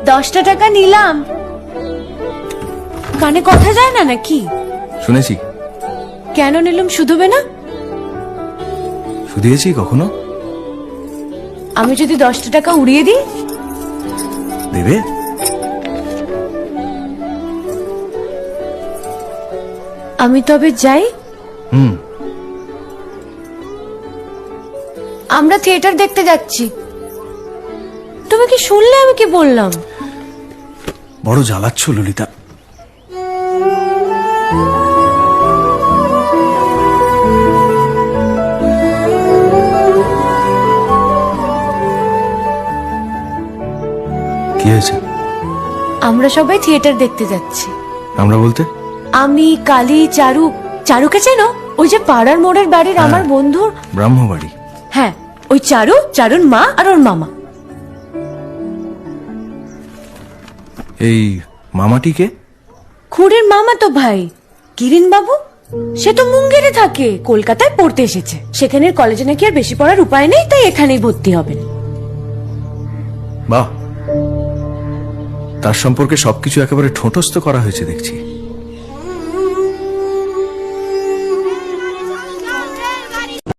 10টা টাকা নিলাম। কানে কথা যায় না নাকি? শুনেছি। কেন নিলাম? শুধবে না? শুধিয়েছি কখনো? আমি যদি 10টা টাকা উড়িয়ে দিই? দেবে? আমি তবে যাই। আমরা থিয়েটার দেখতে যাচ্ছি। তুমি কি শুনলে আমি কি বললাম? বড় জ্বালাচ্ছ ললিতা। কি হয়েছে? আমরা সবাই থিয়েটার দেখতে যাচ্ছি। আমরা বলতে? আমি, কালী, চারু। চারুকে চেনো? ওই যে পাড়ার মোড়ের বাড়ির আমার বন্ধুর ব্রাহ্মবাড়ি। হ্যাঁ, ওই চারু, চারুর মা আর ওর মামা। এই মামাটিকে? খুড়ের মামা তো ভাই, কিরিন বাবু। সে তো মুঙ্গেরে থাকে, কলকাতায় পড়তে এসেছে। সেখানের কলেজে নাকি আর বেশি পড়ার উপায় নেই, তাই এখানেই ভর্তি হবেন। বাহ, তার সম্পর্কে সবকিছু একেবারে ঠোঁটস্থ করা হয়েছে দেখছি।